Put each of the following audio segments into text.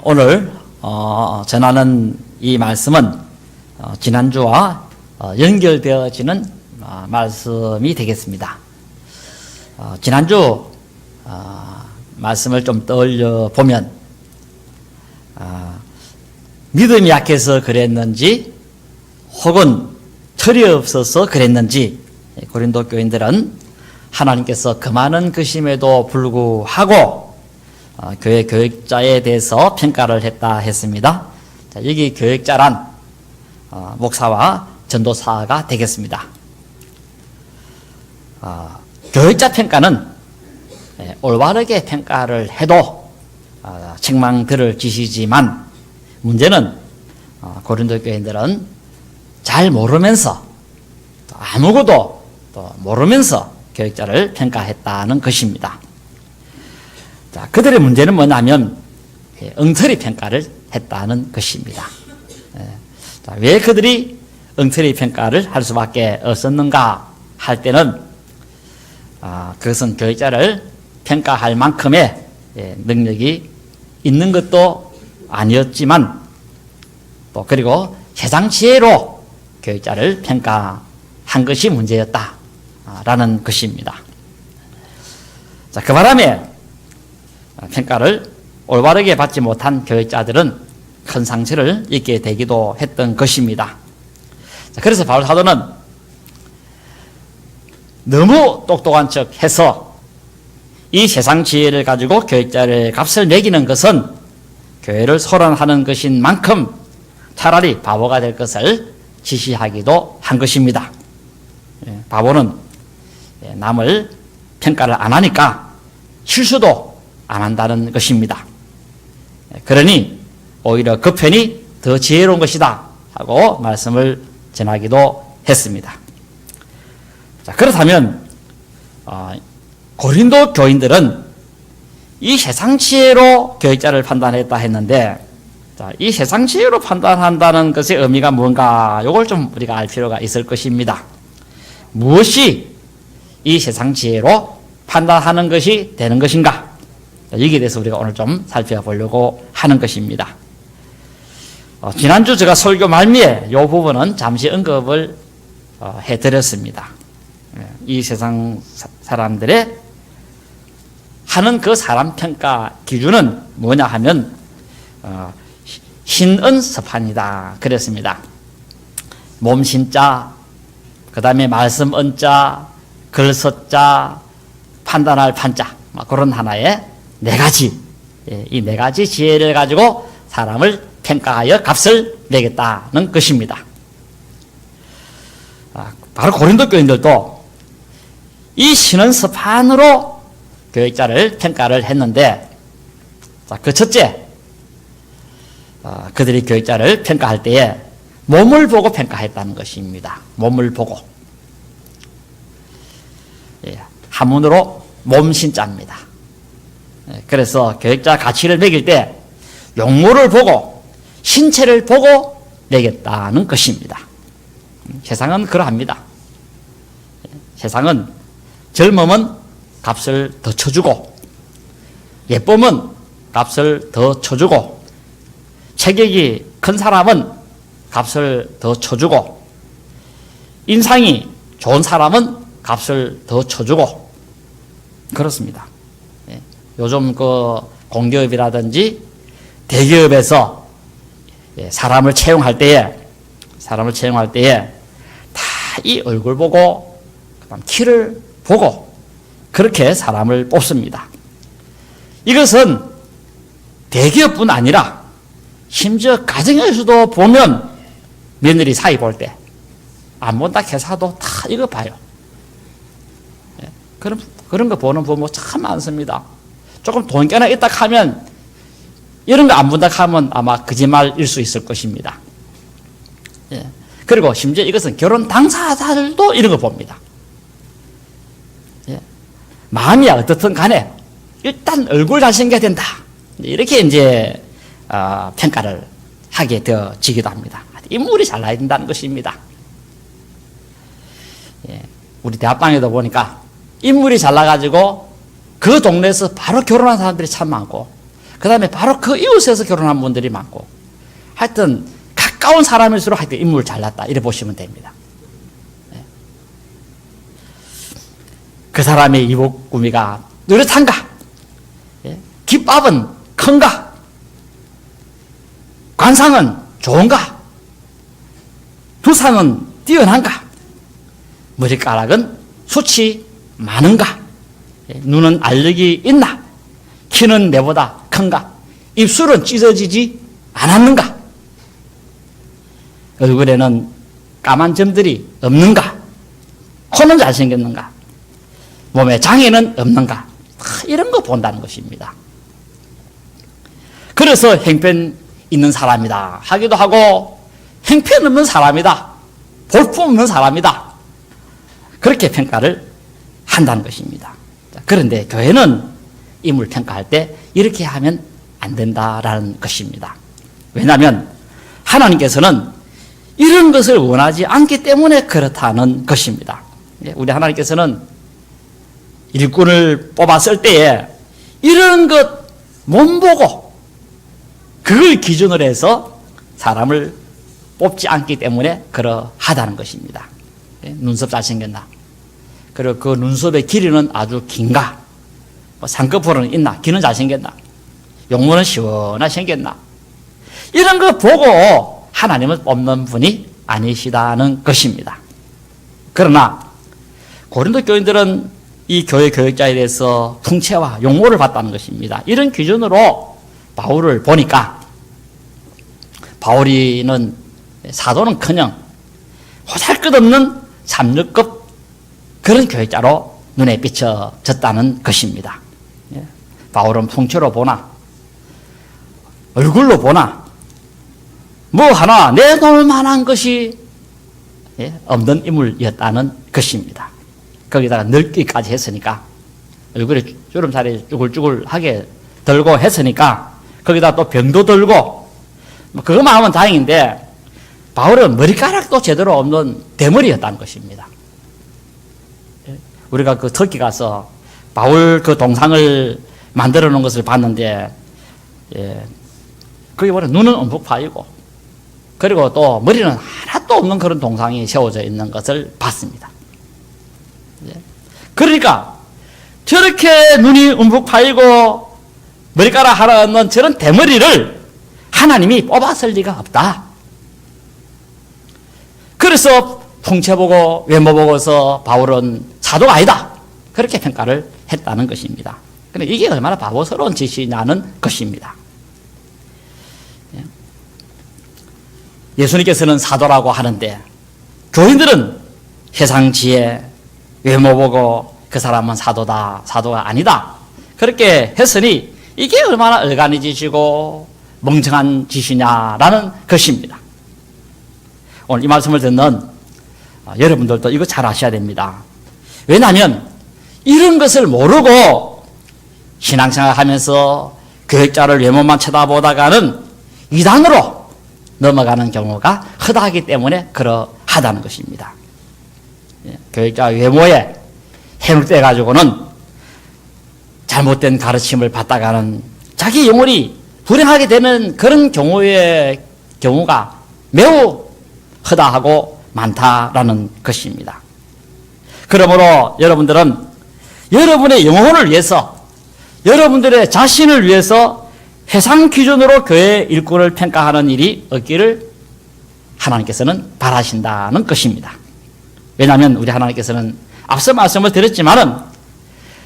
오늘 전하는 이 말씀은 지난주와 연결되어지는 말씀이 되겠습니다. 지난주 말씀을 좀 떠올려 보면 믿음이 약해서 그랬는지 혹은 철이 없어서 그랬는지 고린도 교인들은 하나님께서 그 많은 그심에도 불구하고 교회 교역자에 대해서 평가를 했다 했습니다. 자, 여기 교역자란 목사와 전도사가 되겠습니다. 교역자 평가는 올바르게 평가를 해도 책망 들을 짓이지만 문제는 고린도 교인들은 잘 모르면서 아무것도 또 모르면서 교역자를 평가했다는 것입니다. 자, 그들의 문제는 뭐냐면 엉터리 평가를 했다는 것입니다. 자, 왜 그들이 엉터리 평가를 할 수밖에 없었는가 할 때는 그것은 교역자를 평가할 만큼의 능력이 있는 것도 아니었지만 또 그리고 세상 지혜로 교역자를 평가한 것이 문제였다라는 것입니다. 자, 그 바람에 평가를 올바르게 받지 못한 교역자들은 큰 상처를 입게 되기도 했던 것입니다. 자, 그래서 바울 사도는 너무 똑똑한 척 해서 이 세상 지혜를 가지고 교역자의 값을 매기는 것은 교회를 소란하는 것인 만큼 차라리 바보가 될 것을 지시하기도 한 것입니다. 바보는 남을 평가를 안 하니까 실수도 안 한다는 것입니다. 그러니 오히려 그 편이 더 지혜로운 것이다 하고 말씀을 전하기도 했습니다. 자, 그렇다면 고린도 교인들은 이 세상 지혜로 교역자를 판단했다 했는데 자, 이 세상 지혜로 판단한다는 것의 의미가 뭔가 이걸 좀 우리가 알 필요가 있을 것입니다. 무엇이 이 세상 지혜로 판단하는 것이 되는 것인가? 여기에 대해서 우리가 오늘 좀 살펴보려고 하는 것입니다. 지난주 제가 설교 말미에 이 부분은 잠시 언급을 해드렸습니다. 이 세상 사람들의 하는 그 사람 평가 기준은 뭐냐 하면 신은서판이다 그랬습니다. 몸신자, 그 다음에 말씀 은자, 글서자, 판단할 판자, 그런 하나의 네 가지, 이 네 가지 지혜를 가지고 사람을 평가하여 값을 매겠다는 것입니다. 바로 고린도 교인들도 이 신은서판으로 교역자를 평가를 했는데, 그 첫째, 그들이 교역자를 평가할 때에 몸을 보고 평가했다는 것입니다. 몸을 보고. 한문으로 몸신자입니다. 그래서 교역자 가치를 매길 때 용모를 보고 신체를 보고 매겠다는 것입니다. 세상은 그러합니다. 세상은 젊음은 값을 더 쳐주고 예쁨은 값을 더 쳐주고 체격이 큰 사람은 값을 더 쳐주고 인상이 좋은 사람은 값을 더 쳐주고 그렇습니다. 요즘 그 공기업이라든지 대기업에서 사람을 채용할 때에 다 이 얼굴 보고 그다음 키를 보고 그렇게 사람을 뽑습니다. 이것은 대기업뿐 아니라 심지어 가정에서도 보면 며느리 사이 볼 때 안 본다 회사도 다 이거 봐요. 그런 거 보는 부모 참 많습니다. 조금 돈깨나 있다 하면 이런 거 안 본다 하면 아마 거짓말일 수 있을 것입니다. 그리고 심지어 이것은 결혼 당사자들도 이런 거 봅니다. 마음이 어떻든 간에 일단 얼굴 잘생겨야 된다. 이렇게 이제 평가를 하게 되어지기도 합니다. 인물이 잘 나야 된다는 것입니다. 우리 대학방에도 보니까 인물이 잘 나가지고 그 동네에서 바로 결혼한 사람들이 참 많고 그 다음에 바로 그 이웃에서 결혼한 분들이 많고, 하여튼 가까운 사람일수록 하여튼 인물 잘났다 이래 보시면 됩니다. 그 사람의 이복구미가 느긋한가? 깃밥은 큰가? 관상은 좋은가? 두상은 뛰어난가? 머리카락은 숱이 많은가? 눈은 알력이 있나? 키는 내보다 큰가? 입술은 찢어지지 않았는가? 얼굴에는 까만 점들이 없는가? 코는 잘생겼는가? 몸에 장애는 없는가? 이런 거 본다는 것입니다. 그래서 행편 있는 사람이다 하기도 하고, 행편 없는 사람이다, 볼품 없는 사람이다, 그렇게 평가를 한다는 것입니다. 그런데 교회는 인물 평가할 때 이렇게 하면 안 된다라는 것입니다. 왜냐하면 하나님께서는 이런 것을 원하지 않기 때문에 그렇다는 것입니다. 우리 하나님께서는 일꾼을 뽑았을 때에 이런 것 못 보고 그걸 기준으로 해서 사람을 뽑지 않기 때문에 그러하다는 것입니다. 눈썹 잘생겼나? 그리고 그 눈썹의 길이는 아주 긴가? 쌍꺼풀은 있나? 귀는 잘생겼나? 용모는 시원하게 생겼나? 이런 거 보고 하나님을 뽑는 분이 아니시다는 것입니다. 그러나 고린도 교인들은 이 교회 교역자에 대해서 풍채와 용모를 봤다는 것입니다. 이런 기준으로 바울을 보니까 바울이는 사도는커녕 호살것없는 삼류급 그런 교역자로 눈에 비춰졌다는 것입니다. 바울은 풍채로 보나 얼굴로 보나 뭐 하나 내놓을 만한 것이 없는 인물이었다는 것입니다. 거기다가 늙기까지 했으니까, 얼굴에 주름살이 쭈글쭈글하게 들고 했으니까, 거기다 또 병도 들고, 그것만 하면 다행인데, 바울은 머리카락도 제대로 없는 대머리였다는 것입니다. 우리가 그 터키 가서 바울 그 동상을 만들어 놓은 것을 봤는데, 거기 보면 눈은 움푹 파이고, 그리고 또 머리는 하나도 없는 그런 동상이 세워져 있는 것을 봤습니다. 그러니까 저렇게 눈이 움푹 파이고 머리카락 하나 없는 저런 대머리를 하나님이 뽑았을 리가 없다. 그래서 풍채 보고 외모 보고서 바울은 사도가 아니다, 그렇게 평가를 했다는 것입니다. 그런데 이게 얼마나 바보스러운 짓이냐는 것입니다. 예수님께서는 사도라고 하는데 교인들은 세상 지혜, 외모 보고 그 사람은 사도다, 사도가 아니다, 그렇게 했으니 이게 얼마나 얼간이 짓이고 멍청한 짓이냐라는 것입니다. 오늘 이 말씀을 듣는 여러분들도 이거 잘 아셔야 됩니다. 왜냐하면 이런 것을 모르고 신앙생활 하면서 교역자를 외모만 쳐다보다가는 이단으로 넘어가는 경우가 허다하기 때문에 그러하다는 것입니다. 교역자 외모에 해묵돼 가지고는 잘못된 가르침을 받다가는 자기 영혼이 불행하게 되는 그런 경우가 매우 허다하고 많다라는 것입니다. 그러므로 여러분들은 여러분의 영혼을 위해서, 여러분들의 자신을 위해서 세상 기준으로 교회 일꾼을 평가하는 일이 없기를 하나님께서는 바라신다는 것입니다. 왜냐하면 우리 하나님께서는 앞서 말씀을 드렸지만은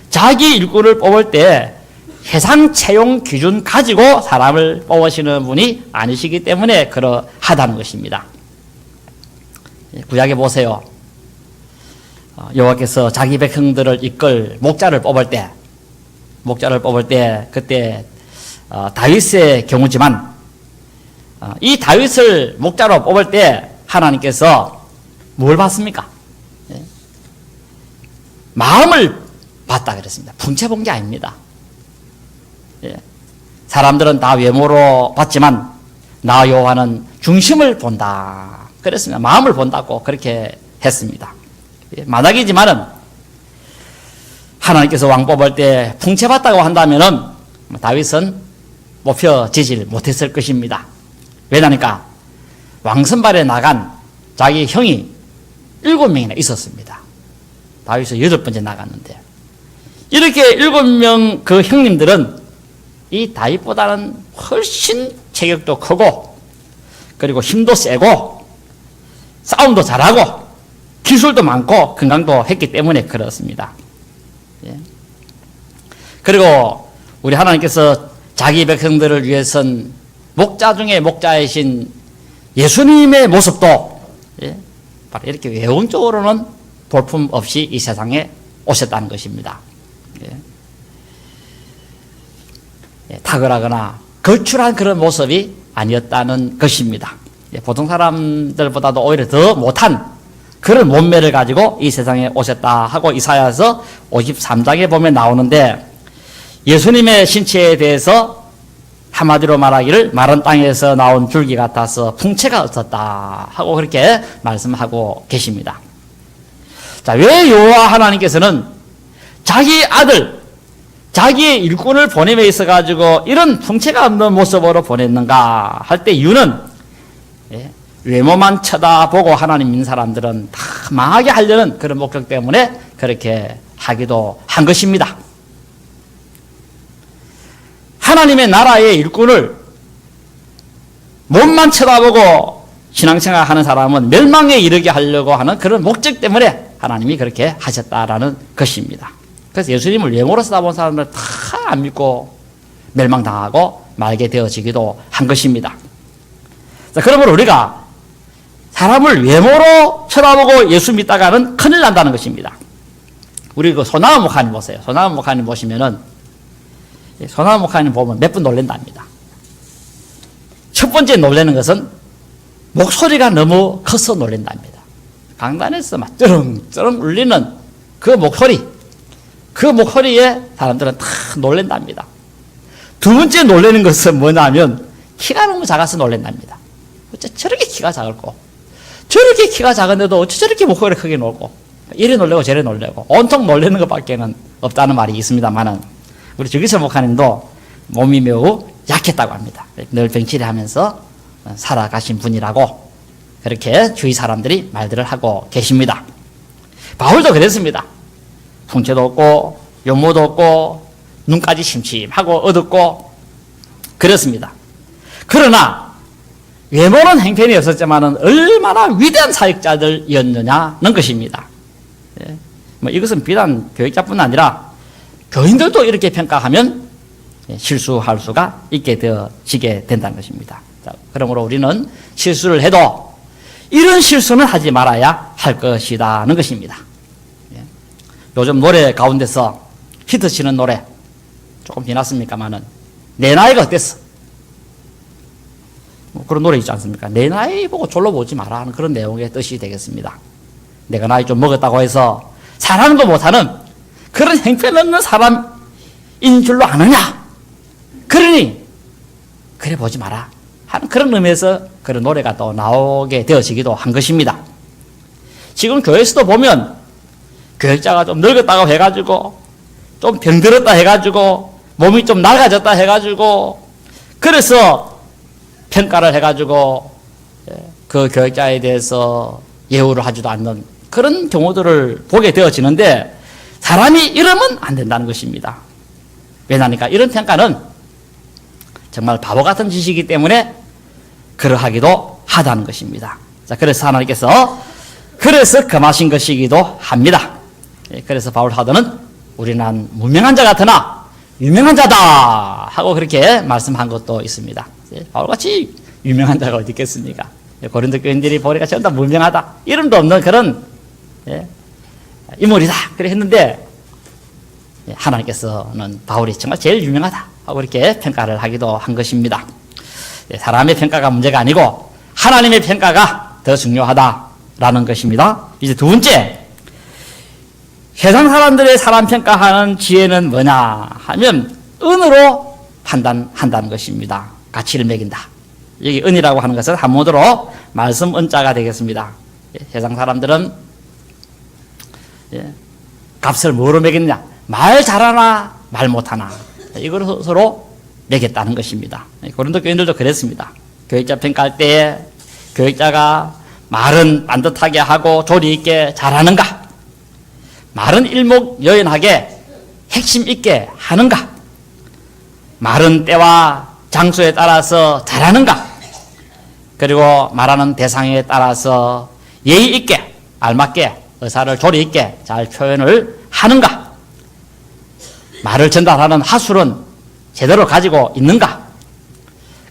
자기 일꾼을 뽑을 때 세상 채용 기준 가지고 사람을 뽑으시는 분이 아니시기 때문에 그러하다는 것입니다. 구약에 보세요. 여호와께서 자기 백성들을 이끌 목자를 뽑을 때 그때 다윗의 경우지만 이 다윗을 목자로 뽑을 때 하나님께서 뭘 봤습니까? 마음을 봤다 그랬습니다. 풍채 본 게 아닙니다. 사람들은 다 외모로 봤지만 나 여호와는 중심을 본다 그랬습니다. 마음을 본다고 그렇게 했습니다. 마닥이지만은 하나님께서 왕 뽑을 때 풍채 봤다고 한다면은 다윗은 뽑혀지질 못했을 것입니다. 왜냐니까 왕선발에 나간 자기 형이 7명이나 있었습니다. 다윗이 8번째 나갔는데, 이렇게 7명 그 형님들은 이 다윗보다는 훨씬 체격도 크고, 그리고 힘도 세고, 싸움도 잘하고, 기술도 많고, 건강도 했기 때문에 그렇습니다. 예. 그리고 우리 하나님께서 자기 백성들을 위해선 목자 중에 목자이신 예수님의 모습도, 예, 바로 이렇게 외형적으로는 볼품 없이 이 세상에 오셨다는 것입니다. 예. 예, 탁월하거나 걸출한 그런 모습이 아니었다는 것입니다. 예, 보통 사람들보다도 오히려 더 못한 그런 몸매를 가지고 이 세상에 오셨다 하고 이사야서 53장에 보면 나오는데, 예수님의 신체에 대해서 한마디로 말하기를 마른 땅에서 나온 줄기 같아서 풍채가 없었다 하고 그렇게 말씀하고 계십니다. 자, 왜 여호와 하나님께서는 자기 아들, 자기의 일꾼을 보냄에 있어 가지고 이런 풍채가 없는 모습으로 보냈는가 할 때 이유는, 예, 외모만 쳐다보고 하나님 믿는 사람들은 다 망하게 하려는 그런 목적 때문에 그렇게 하기도 한 것입니다. 하나님의 나라의 일꾼을 몸만 쳐다보고 신앙생활 하는 사람은 멸망에 이르게 하려고 하는 그런 목적 때문에 하나님이 그렇게 하셨다라는 것입니다. 그래서 예수님을 외모로 쳐다본 사람들 다 안 믿고 멸망당하고 말게 되어지기도 한 것입니다. 자, 그러므로 우리가 사람을 외모로 쳐다보고 예수 믿다가는 큰일 난다는 것입니다. 우리 그 소나무 목사님 보세요. 소나무 목사님 보시면은, 소나무 목사님 보면 몇 분 놀란답니다. 첫 번째 놀라는 것은 목소리가 너무 커서 놀란답니다. 강단에서 막 쩌렁쩌렁 울리는 그 목소리에 사람들은 다 놀란답니다. 두 번째 놀라는 것은 뭐냐면 키가 너무 작아서 놀란답니다. 어째 저렇게 키가 작을고, 저렇게 키가 작은데도 어째 저렇게 목소리가 크게 놀고, 이래 놀래고 저래 놀래고 온통 놀라는 것밖에는 없다는 말이 있습니다만은, 우리 주기철 목사님도 몸이 매우 약했다고 합니다. 늘 병치레하면서 살아가신 분이라고 그렇게 주위 사람들이 말들을 하고 계십니다. 바울도 그랬습니다. 풍채도 없고 용모도 없고 눈까지 심심하고 어둡고 그렇습니다. 그러나 외모는 행편이 없었지만 얼마나 위대한 사역자들이었느냐는 것입니다. 예. 뭐 이것은 비단 교육자뿐 아니라 교인들도 이렇게 평가하면 실수할 수가 있게 되어지게 된다는 것입니다. 자, 그러므로 우리는 실수를 해도 이런 실수는 하지 말아야 할 것이라는 것입니다. 예. 요즘 노래 가운데서 히트치는 노래 조금 지났습니까만은 내 나이가 어땠어? 뭐 그런 노래 있지 않습니까? 내 나이 보고 졸로 보지 마라 하는 그런 내용의 뜻이 되겠습니다. 내가 나이 좀 먹었다고 해서 사랑도 못하는 그런 행편 없는 사람인 줄로 아느냐? 그러니 그래 보지 마라 하는 그런 의미에서 그런 노래가 또 나오게 되어지기도 한 것입니다. 지금 교회에서도 보면 교역자가 좀 늙었다고 해가지고 좀 병들었다 해가지고 몸이 좀 낡아졌다 해가지고 그래서 평가를 해가지고 그 교역자에 대해서 예우를 하지도 않는 그런 경우들을 보게 되어지는데, 사람이 이러면 안 된다는 것입니다. 왜냐니까 이런 평가는 정말 바보 같은 짓이기 때문에 그러하기도 하다는 것입니다. 자, 그래서 하나님께서 그래서 금하신 것이기도 합니다. 그래서 바울 사도는 우리는 무명한 자 같으나 유명한 자다 하고 그렇게 말씀한 것도 있습니다. 바울같이 유명한 자가 어디 있겠습니까? 고린도 교인들이 보니까 전부 다 무명하다, 이름도 없는 그런 인물이다 그래 했는데, 하나님께서는 바울이 정말 제일 유명하다 하고 이렇게 평가를 하기도 한 것입니다. 사람의 평가가 문제가 아니고 하나님의 평가가 더 중요하다라는 것입니다. 이제 두 번째, 세상 사람들의 사람 평가하는 지혜는 뭐냐 하면 은으로 판단한다는 것입니다. 가치를 매긴다. 여기 은이라고 하는 것은 한문으로 말씀 은자가 되겠습니다. 세상 사람들은 값을 뭐로 매겼냐? 말 잘하나 말 못하나, 이걸 서로 매겼다는 것입니다. 고린도 교인들도 그랬습니다. 교육자 평가할 때 교육자가 말은 반듯하게 하고 조리 있게 잘하는가? 말은 일목요연하게 핵심 있게 하는가? 말은 때와 장소에 따라서 잘하는가? 그리고 말하는 대상에 따라서 예의 있게 알맞게 의사를 조리 있게 잘 표현을 하는가? 말을 전달하는 하술은 제대로 가지고 있는가?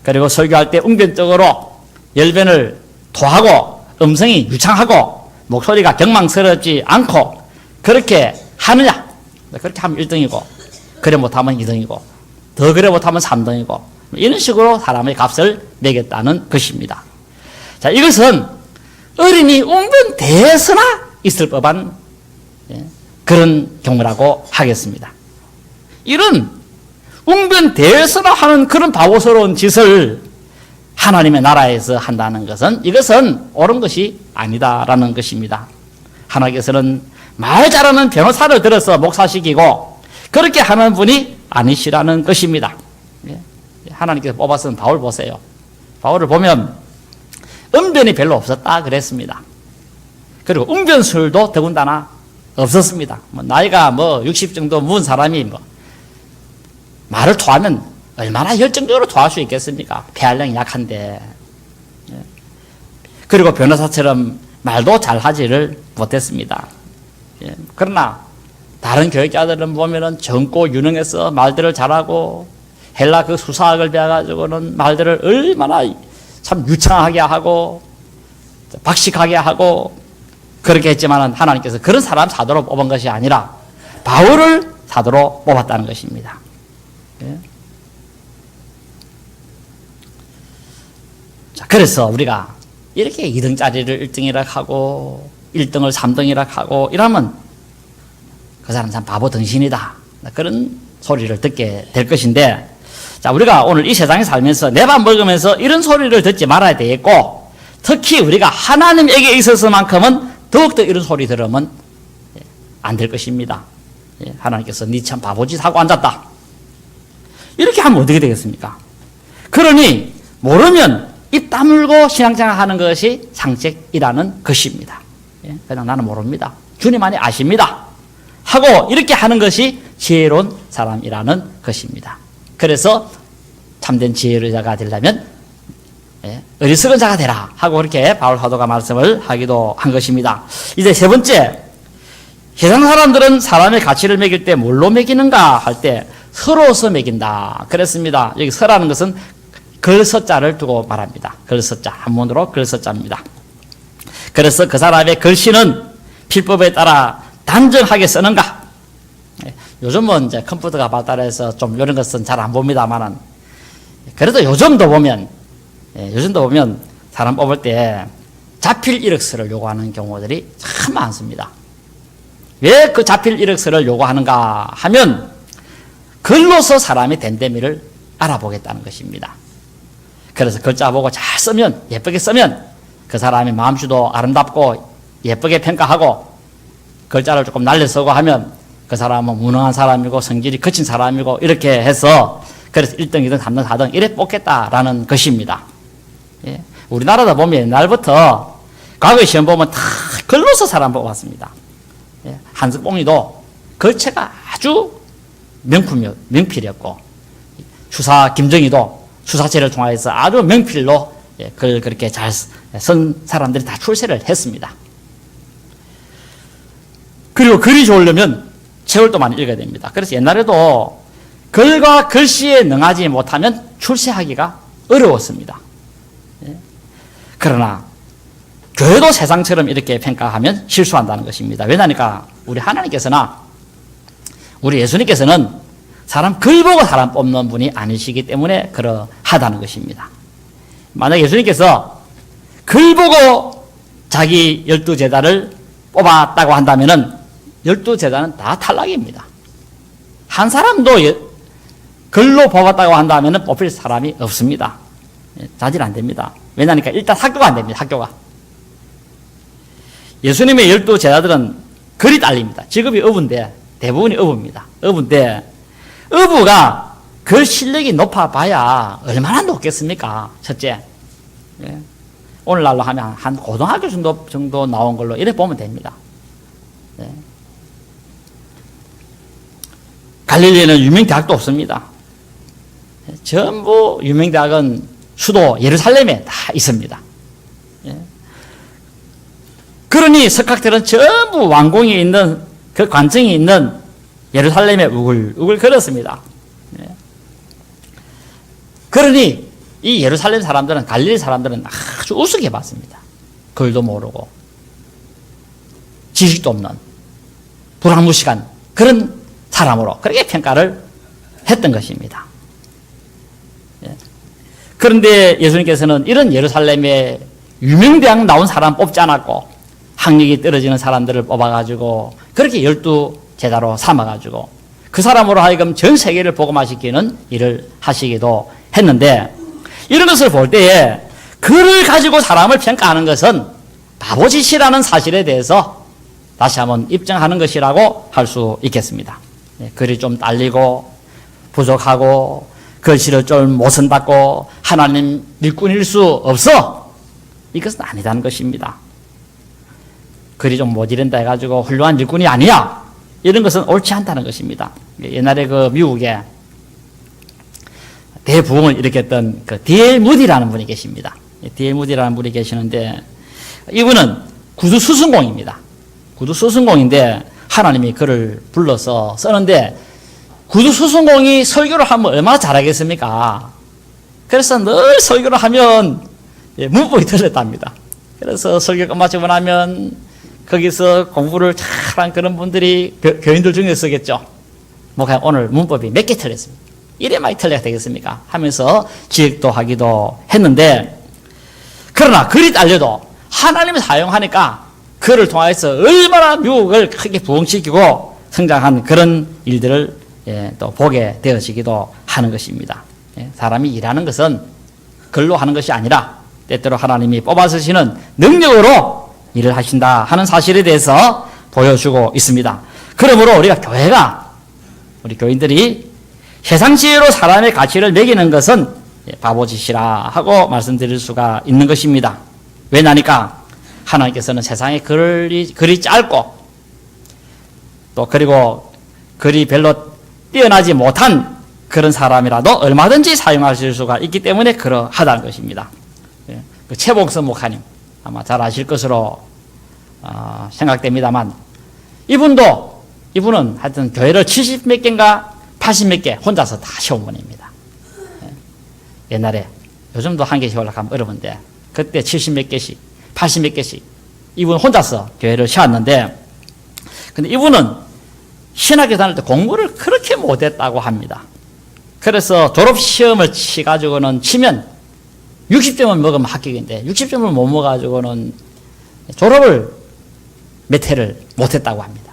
그리고 설교할 때 웅변적으로 열변을 토하고 음성이 유창하고 목소리가 경망스럽지 않고 그렇게 하느냐? 그렇게 하면 1등이고 그래 못하면 2등이고 더 그래 못하면 3등이고 이런 식으로 사람의 값을 매겼다는 것입니다. 자, 이것은 어린이 웅변대에서나 있을 법한 그런 경우라고 하겠습니다. 이런 웅변대에서나 하는 그런 바보스러운 짓을 하나님의 나라에서 한다는 것은 이것은 옳은 것이 아니다라는 것입니다. 하나님께서는 말 잘하는 변호사를 들어서 목사시키고 그렇게 하는 분이 아니시라는 것입니다. 하나님께서 뽑아쓴 바울 보세요. 바울을 보면 웅변이 별로 없었다 그랬습니다. 그리고 웅변술도 더군다나 없었습니다. 나이가 60 정도 묵은 사람이 말을 토하면 얼마나 열정적으로 토할 수 있겠습니까? 폐활량이 약한데. 그리고 변호사처럼 말도 잘하지를 못했습니다. 그러나 다른 교육자들은 보면은 젊고 유능해서 말들을 잘하고 헬라 그 수사학을 배워가지고는 말들을 얼마나 참 유창하게 하고 박식하게 하고 그렇게 했지만은 하나님께서 그런 사람 사도로 뽑은 것이 아니라 바울을 사도로 뽑았다는 것입니다. 자, 그래서 우리가 이렇게 2등짜리를 1등이라 하고 1등을 3등이라 하고 이러면 그 사람 참 바보 덩신이다. 그런 소리를 듣게 될 것인데, 자, 우리가 오늘 이 세상에 살면서 내 밥 먹으면서 이런 소리를 듣지 말아야 되겠고, 특히 우리가 하나님에게 있어서만큼은 더욱더 이런 소리 들으면 안 될 것입니다. 하나님께서 니 참 바보짓 하고 앉았다. 이렇게 하면 어떻게 되겠습니까? 그러니 모르면 입 다물고 신앙생활 하는 것이 상책이라는 것입니다. 그냥 나는 모릅니다. 주님만이 아십니다. 하고 이렇게 하는 것이 지혜로운 사람이라는 것입니다. 그래서 참된 지혜로운 자가 되려면 어리석은 자가 되라 하고 그렇게 바울 사도가 말씀을 하기도 한 것입니다. 이제 세 번째, 세상 사람들은 사람의 가치를 매길 때 뭘로 매기는가 할 때 서로서 매긴다 그랬습니다. 여기 서라는 것은 글서자를 두고 말합니다. 글서자, 한문으로 글서자입니다. 그래서 그 사람의 글씨는 필법에 따라 단정하게 쓰는가? 요즘은 이제 컴퓨터가 발달해서 좀 이런 것은 잘 안 봅니다만은 그래도 요즘도 보면 사람 뽑을 때 자필 이력서를 요구하는 경우들이 참 많습니다. 왜 그 자필 이력서를 요구하는가 하면 글로서 사람의 됨됨이를 알아보겠다는 것입니다. 그래서 글자 보고 잘 쓰면, 예쁘게 쓰면 그 사람의 마음씨도 아름답고 예쁘게 평가하고 글자를 조금 날려 쓰고 하면 그 사람은 무능한 사람이고 성질이 거친 사람이고 이렇게 해서 그래서 1등, 2등, 3등, 4등 이래 뽑겠다라는 것입니다. 우리나라도 보면 옛날부터 과거 시험 보면 다 글로서 사람 뽑았습니다. 한석봉이도 글체가 아주 명필이었고 추사 김정희도 수사체를 통해서 아주 명필로 글 그렇게 잘 쓴 사람들이 다 출세를 했습니다. 그리고 글이 좋으려면 책을 또 많이 읽어야 됩니다. 그래서 옛날에도 글과 글씨에 능하지 못하면 출세하기가 어려웠습니다. 그러나 교회도 세상처럼 이렇게 평가하면 실수한다는 것입니다. 왜냐니까 우리 하나님께서나 우리 예수님께서는 사람 글 보고 사람 뽑는 분이 아니시기 때문에 그러하다는 것입니다. 만약 예수님께서 글 보고 자기 12제자를 뽑았다고 한다면은 12제자는 다 탈락입니다. 한 사람도 글로 뽑았다고 한다면은 뽑힐 사람이 없습니다. 자질 안 됩니다. 왜냐니까 일단 학교가 안 됩니다. 학교가. 예수님의 12제자들은 글이 딸립니다. 직업이 어부인데 대부분이 어부입니다. 어부인데 어부가 그 실력이 높아봐야 얼마나 높겠습니까? 첫째. 예. 오늘날로 하면 한 고등학교 정도 나온 걸로 이래 보면 됩니다. 예. 갈릴리에는 유명 대학도 없습니다. 예. 전부 유명 대학은 수도 예루살렘에 다 있습니다. 예. 그러니 석학들은 전부 왕궁이 있는 그 관청이 있는 예루살렘에 우글우글 걸었습니다. 예. 그러니 이 예루살렘 사람들은 갈릴리 사람들은 아주 우습게 봤습니다. 글도 모르고 지식도 없는 불황무식한 그런 사람으로 그렇게 평가를 했던 것입니다. 예. 그런데 예수님께서는 이런 예루살렘에 유명대학 나온 사람 뽑지 않았고 학력이 떨어지는 사람들을 뽑아가지고 그렇게 12제자로 삼아가지고 그 사람으로 하여금 전 세계를 복음화시키는 일을 하시기도 했는데, 이런 것을 볼 때에 글을 가지고 사람을 평가하는 것은 바보짓이라는 사실에 대해서 다시 한번 입증하는 것이라고 할 수 있겠습니다. 글이 좀 딸리고 부족하고 글씨를 좀 못 쓴다고 하나님 일꾼일 수 없어, 이것은 아니다는 것입니다. 글이 좀 모자란다 해가지고 훌륭한 일꾼이 아니야, 이런 것은 옳지 않다는 것입니다. 옛날에 그 미국에 대부흥을 일으켰던 그 D.L. 무디라는 분이 계십니다. D.L. 무디라는 분이 계시는데, 이분은 구두 수승공입니다. 구두 수승공인데 하나님이 그를 불러서 쓰는데, 구두 수승공이 설교를 하면 얼마나 잘하겠습니까? 그래서 늘 설교를 하면 문법이 틀렸답니다. 그래서 설교 끝마치고 나면 거기서 공부를 잘한 그런 분들이 교인들 중에서겠죠. 뭐 그냥 오늘 문법이 몇 개 틀렸습니다. 이래 많이 틀려야 되겠습니까? 하면서 지적도 하기도 했는데, 그러나 글이 딸려도 하나님이 사용하니까 그를 통해서 얼마나 미국을 크게 부흥시키고 성장한 그런 일들을 또 보게 되어지기도 하는 것입니다. 사람이 일하는 것은 글로 하는 것이 아니라 때때로 하나님이 뽑아서시는 능력으로 일을 하신다 하는 사실에 대해서 보여주고 있습니다. 그러므로 우리 교인들이 세상 지혜로 사람의 가치를 매기는 것은 바보짓이라 하고 말씀드릴 수가 있는 것입니다. 왜냐니까 하나님께서는 세상에 글이 짧고 또 그리고 글이 별로 뛰어나지 못한 그런 사람이라도 얼마든지 사용하실 수가 있기 때문에 그러하다는 것입니다. 그 최복선 목사님 아마 잘 아실 것으로 생각됩니다만, 이분은 하여튼 교회를 70몇 개인가 80몇 개 혼자서 다 세운 분입니다. 옛날에, 요즘도 한 개씩 올라가면 어려운데 그때 70몇 개씩 80몇 개씩 이분 혼자서 교회를 세웠는데, 근데 이분은 신학교 다닐 때 공부를 그렇게 못했다고 합니다. 그래서 졸업시험을 치면 60점을 먹으면 합격인데 60점을 못 먹어가지고는 졸업을 몇 해를 못했다고 합니다.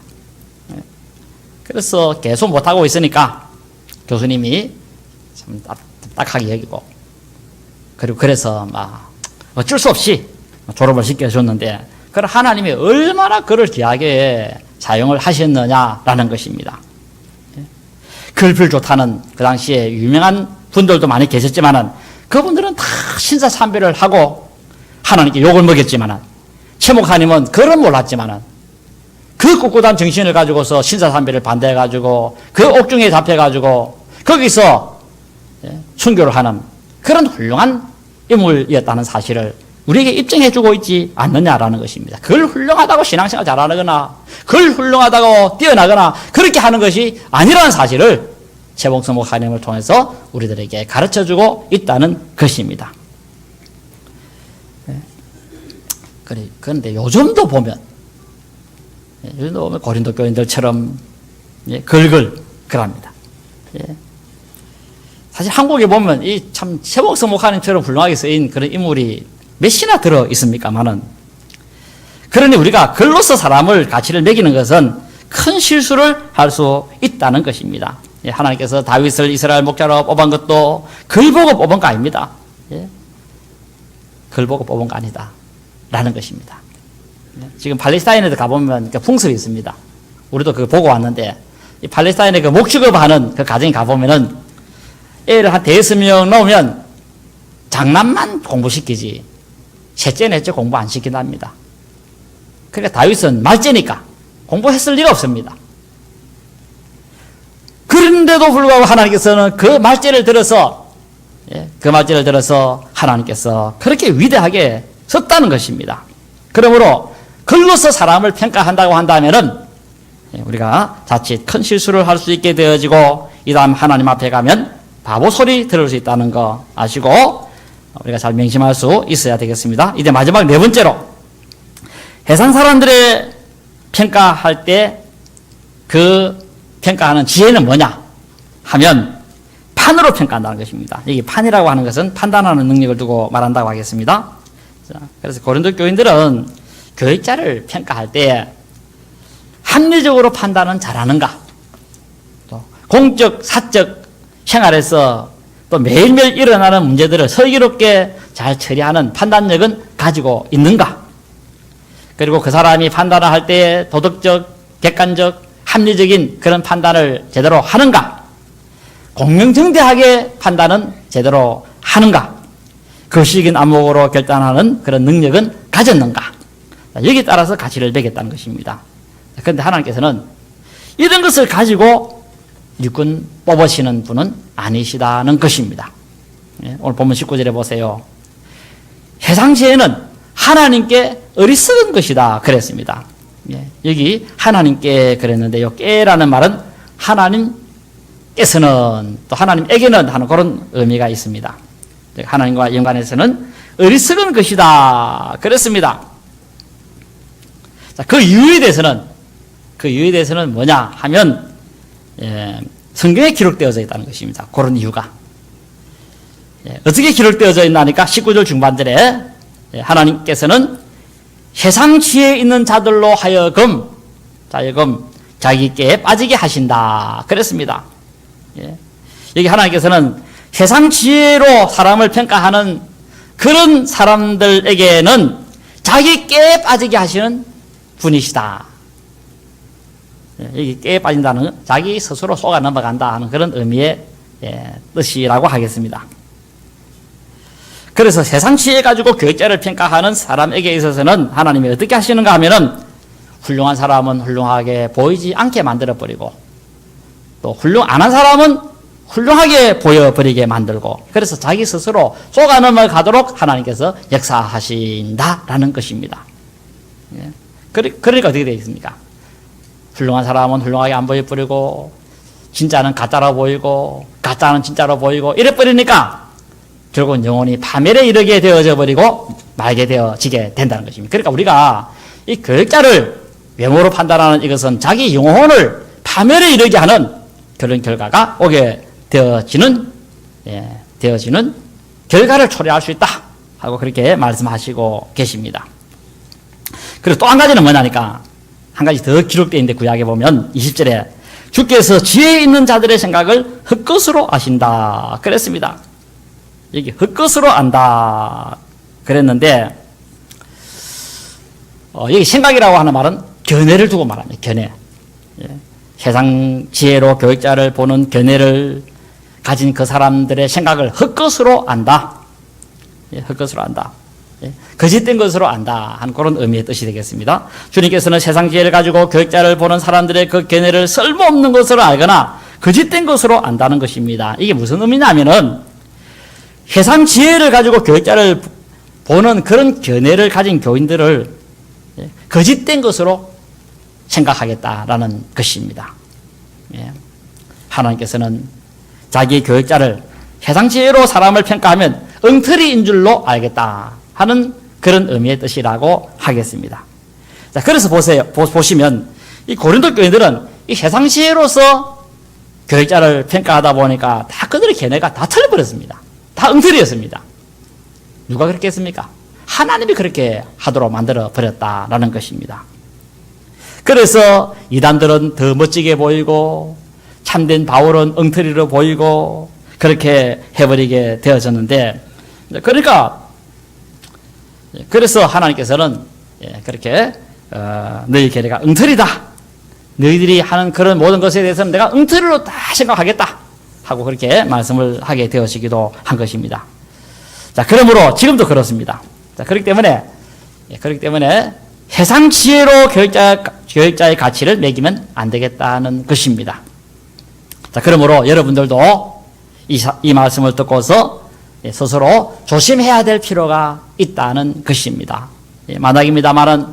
그래서 계속 못하고 있으니까 교수님이 참 딱하게 여기고, 그리고 그래서 막 어쩔 수 없이 졸업을 시켜줬는데, 그럼 하나님이 얼마나 그를 귀하게 사용을 하셨느냐라는 것입니다. 글필 좋다는 그 당시에 유명한 분들도 많이 계셨지만은 그분들은 다 신사참배를 하고 하나님께 욕을 먹였지만은, 최 목사님은 글은 몰랐지만은 그 꿋꿋한 정신을 가지고서 신사참배를 반대해가지고 그 옥중에 잡혀가지고 거기서 순교를 하는 그런 훌륭한 인물이었다는 사실을 우리에게 입증해주고 있지 않느냐라는 것입니다. 글 훌륭하다고 신앙생활 잘하거나 글 훌륭하다고 뛰어나거나 그렇게 하는 것이 아니라는 사실을 최봉성 목사님을 통해서 우리들에게 가르쳐주고 있다는 것입니다. 그런데 요즘도 보면 고린도 교인들처럼 글합니다. 사실 한국에 보면 이 참 최봉성 목사님처럼 훌륭하게 쓰인 그런 인물이 몇이나 들어 있습니까만은, 그러니 우리가 글로서 사람을 가치를 매기는 것은 큰 실수를 할 수 있다는 것입니다. 하나님께서 다윗을 이스라엘 목자로 뽑은 것도 글 보고 뽑은 거 아닙니다. 글 보고 뽑은 거 아니다 라는 것입니다. 지금 팔레스타인에도 가보면 그 풍습이 있습니다. 우리도 그거 보고 왔는데, 이 팔레스타인에 그 목축업하는 그 가정에 가보면은 애를 한 5명 놓으면 장남만 공부시키지 셋째 넷째 공부 안 시킨답니다. 그러니까 다윗은 말째니까 공부했을 리가 없습니다. 그런데도 불구하고 하나님께서는 그 말째를 들어서 하나님께서 그렇게 위대하게 썼다는 것입니다. 그러므로 글로서 사람을 평가한다고 한다면은 우리가 자칫 큰 실수를 할 수 있게 되어지고 이 다음 하나님 앞에 가면 바보 소리 들을 수 있다는 거 아시고 우리가 잘 명심할 수 있어야 되겠습니다. 이제 마지막 4번째로 해상 사람들의 평가할 때 그 평가하는 지혜는 뭐냐 하면 판으로 평가한다는 것입니다. 여기 판이라고 하는 것은 판단하는 능력을 두고 말한다고 하겠습니다. 자, 그래서 고린도 교인들은 교육자를 평가할 때 합리적으로 판단은 잘하는가, 또 공적, 사적 생활에서 또 매일매일 일어나는 문제들을 슬기롭게 잘 처리하는 판단력은 가지고 있는가, 그리고 그 사람이 판단을 할 때 도덕적, 객관적, 합리적인 그런 판단을 제대로 하는가, 공명정대하게 판단은 제대로 하는가, 거시적인 안목으로 결단하는 그런 능력은 가졌는가, 여기에 따라서 가치를 매겼다는 것입니다. 그런데 하나님께서는 이런 것을 가지고 일꾼 뽑으시는 분은 아니시다는 것입니다. 오늘 본문 19절에 보세요. 세상지혜는 하나님께 어리석은 것이다 그랬습니다. 여기 하나님께 그랬는데 요 깨라는 말은 하나님께서는 또 하나님에게는 하는 그런 의미가 있습니다. 하나님과 연관해서는 어리석은 것이다 그랬습니다. 자, 그 이유에 대해서는 뭐냐 하면 성경에 기록되어져 있다는 것입니다. 그런 이유가 어떻게 기록되어져 있나니까 19절 중반절에 하나님께서는 세상 지혜에 있는 자들로 하여금 자기께 빠지게 하신다 그랬습니다. 여기 하나님께서는 세상 지혜로 사람을 평가하는 그런 사람들에게는 자기께 빠지게 하시는 분이시다. 여기 깨에 빠진다는 건 자기 스스로 속아 넘어간다 하는 그런 의미의 뜻이라고 하겠습니다. 그래서 세상 지혜 가지고 교육자를 평가하는 사람에게 있어서는 하나님이 어떻게 하시는가 하면은 훌륭한 사람은 훌륭하게 보이지 않게 만들어버리고 또 훌륭 안 한 사람은 훌륭하게 보여버리게 만들고 그래서 자기 스스로 속아 넘어가도록 하나님께서 역사하신다라는 것입니다. 그러니까 어떻게 되어 있습니까? 훌륭한 사람은 훌륭하게 안 보여버리고 진짜는 가짜로 보이고 가짜는 진짜로 보이고 이래버리니까 결국은 영혼이 파멸에 이르게 되어져 버리고 말게 되어지게 된다는 것입니다. 그러니까 우리가 이 교육자를 외모로 판단하는 이것은 자기 영혼을 파멸에 이르게 하는 그런 결과가 오게 되어지는 결과를 초래할 수 있다 하고 그렇게 말씀하시고 계십니다. 그리고 또 한 가지는 뭐냐니까 한 가지 더 기록되어 있는데 구약에 보면 20절에 주께서 지혜 있는 자들의 생각을 헛것으로 아신다 그랬습니다. 여기 헛것으로 안다 그랬는데 여기 생각이라고 하는 말은 견해를 두고 말합니다. 견해. 세상 지혜로 교육자를 보는 견해를 가진 그 사람들의 생각을 헛것으로 안다. 헛것으로 안다. 거짓된 것으로 안다 하는 그런 의미의 뜻이 되겠습니다. 주님께서는 세상 지혜를 가지고 교육자를 보는 사람들의 그 견해를 쓸모없는 것으로 알거나 거짓된 것으로 안다는 것입니다. 이게 무슨 의미냐면은 세상 지혜를 가지고 교육자를 보는 그런 견해를 가진 교인들을 거짓된 것으로 생각하겠다라는 것입니다. 하나님께서는 자기 교육자를 세상 지혜로 사람을 평가하면 엉터리인 줄로 알겠다 하는 그런 의미의 뜻이라고 하겠습니다. 자, 그래서 보시면 이 고린도 교인들은 이 세상 지혜로서 교육자를 평가하다 보니까 다 그들의 견해가 다 틀려버렸습니다. 다 엉터리였습니다. 누가 그렇게 했습니까? 하나님이 그렇게 하도록 만들어 버렸다라는 것입니다. 그래서 이단들은 더 멋지게 보이고 참된 바울은 엉터리로 보이고 그렇게 해버리게 되어졌는데 그래서 하나님께서는 그렇게 너희 견해가 엉터리다. 너희들이 하는 그런 모든 것에 대해서는 내가 엉터리로 다 생각하겠다 하고 그렇게 말씀을 하게 되어지기도 한 것입니다. 자, 그러므로 지금도 그렇습니다. 자, 그렇기 때문에 세상 지혜로 교육자의 가치를 매기면 안 되겠다는 것입니다. 자, 그러므로 여러분들도 이 말씀을 듣고서 스스로 조심해야 될 필요가 있다는 것입니다. 만약입니다만은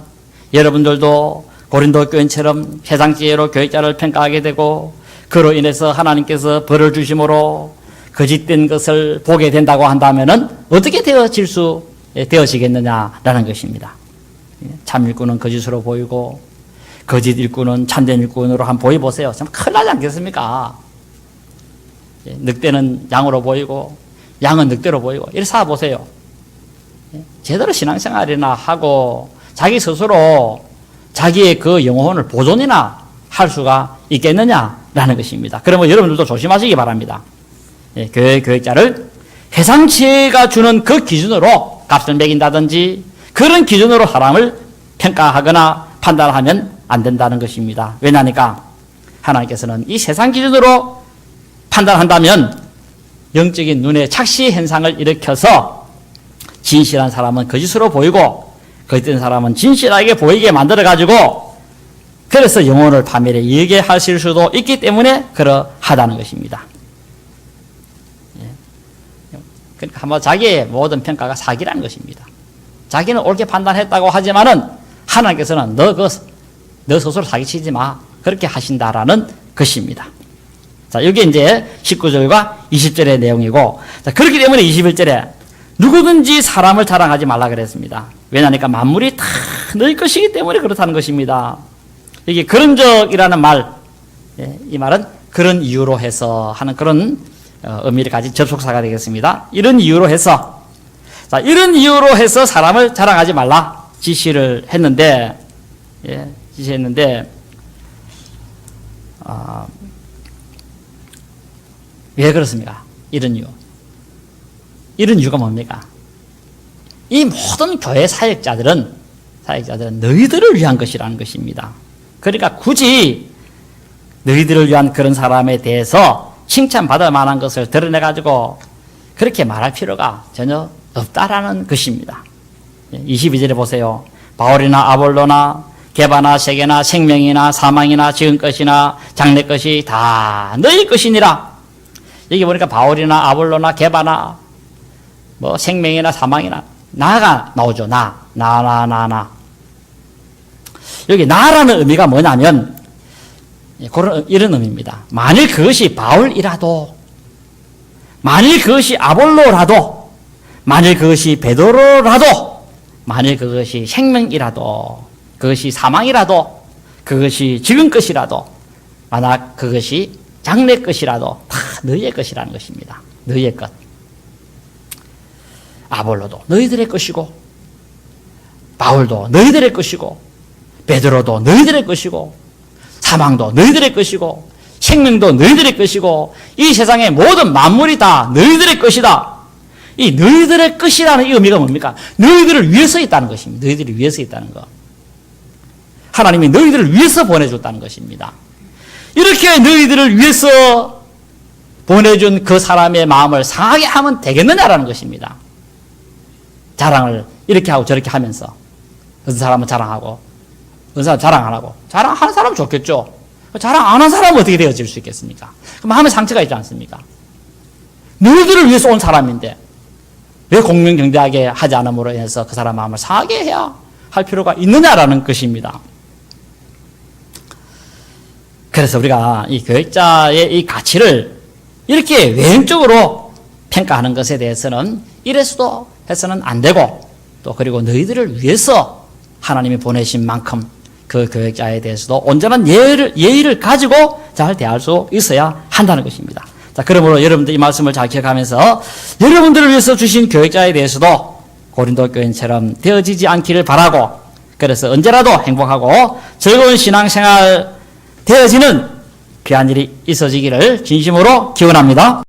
여러분들도 고린도 교인처럼 세상 지혜로 교육자를 평가하게 되고 그로 인해서 하나님께서 벌을 주심으로 거짓된 것을 보게 된다고 한다면은 어떻게 되어지겠느냐라는 것입니다. 참 일꾼은 거짓으로 보이고 거짓 일꾼은 참된 일꾼으로 한번 보여보세요. 참 큰일 나지 않겠습니까? 늑대는 양으로 보이고 양은 늑대로 보이고 이렇게 살아보세요. 제대로 신앙생활이나 하고 자기 스스로 자기의 그 영혼을 보존이나 할 수가 있겠느냐라는 것입니다. 그러면 여러분들도 조심하시기 바랍니다. 교회 교육자를 세상 지혜가 주는 그 기준으로 값을 매긴다든지 그런 기준으로 사람을 평가하거나 판단하면 안 된다는 것입니다. 왜냐하니까 하나님께서는 이 세상 기준으로 판단한다면 영적인 눈에 착시 현상을 일으켜서 진실한 사람은 거짓으로 보이고 거짓된 사람은 진실하게 보이게 만들어가지고 그래서 영혼을 파멸에 이르게 하실 수도 있기 때문에 그러하다는 것입니다. 그러니까 한번 자기의 모든 평가가 사기라는 것입니다. 자기는 옳게 판단했다고 하지만은 하나님께서는 너 스스로 사기치지 마. 그렇게 하신다라는 것입니다. 자, 이게 이제 19절과 20절의 내용이고, 자, 그렇기 때문에 21절에 누구든지 사람을 자랑하지 말라 그랬습니다. 왜냐하니까 만물이 다 너희 것이기 때문에 그렇다는 것입니다. 이게 그런적이라는 말, 이 말은 그런 이유로 해서 하는 그런 의미를 가진 접속사가 되겠습니다. 이런 이유로 해서, 자, 이런 이유로 해서 사람을 자랑하지 말라 지시를 했는데, 왜 그렇습니까? 이런 이유가 뭡니까? 이 모든 교회 사역자들은 너희들을 위한 것이라는 것입니다. 그러니까 굳이 너희들을 위한 그런 사람에 대해서 칭찬받을 만한 것을 드러내가지고 그렇게 말할 필요가 전혀 없다라는 것입니다. 22절에 보세요. 바울이나 아볼로나 게바나 세계나 생명이나 사망이나 지은 것이나 장래 것이 다 너희 것이니라. 여기 보니까 바울이나 아볼로나 게바나 뭐 생명이나 사망이나 나가 나오죠. 나. 여기 나라는 의미가 뭐냐면 이런 의미입니다. 만일 그것이 바울이라도, 만일 그것이 아볼로라도, 만일 그것이 베드로라도, 만일 그것이 생명이라도, 그것이 사망이라도, 그것이 지금 것이라도, 만약 그것이 장래 것이라도 다 너희의 것이라는 것입니다. 너희의 것. 아볼로도 너희들의 것이고, 바울도 너희들의 것이고, 베드로도 너희들의 것이고, 사망도 너희들의 것이고, 생명도 너희들의 것이고, 이 세상의 모든 만물이 다 너희들의 것이다. 이 너희들의 것이라는 이 의미가 뭡니까? 너희들을 위해서 있다는 것입니다. 너희들을 위해서 있다는 것. 하나님이 너희들을 위해서 보내줬다는 것입니다. 이렇게 너희들을 위해서 보내준 그 사람의 마음을 상하게 하면 되겠느냐라는 것입니다. 자랑을 이렇게 하고 저렇게 하면서 어떤 사람은 자랑하고 어떤 사람은 자랑 안 하고, 자랑하는 사람은 좋겠죠. 자랑 안 한 사람은 어떻게 되어질 수 있겠습니까? 마음에 상처가 있지 않습니까? 너희들을 위해서 온 사람인데 왜 공명경대하게 하지 않음으로 인해서 그 사람 마음을 상하게 해야 할 필요가 있느냐라는 것입니다. 그래서 우리가 이 교육자의 이 가치를 이렇게 외형적으로 평가하는 것에 대해서는 이래서도 해서는 안 되고, 또 그리고 너희들을 위해서 하나님이 보내신 만큼 그 교육자에 대해서도 온전한 예의를 가지고 잘 대할 수 있어야 한다는 것입니다. 자, 그러므로 여러분들 이 말씀을 잘 기억하면서 여러분들을 위해서 주신 교육자에 대해서도 고린도 교인처럼 되어지지 않기를 바라고, 그래서 언제라도 행복하고 즐거운 신앙생활 되어지는 귀한 일이 있어지기를 진심으로 기원합니다.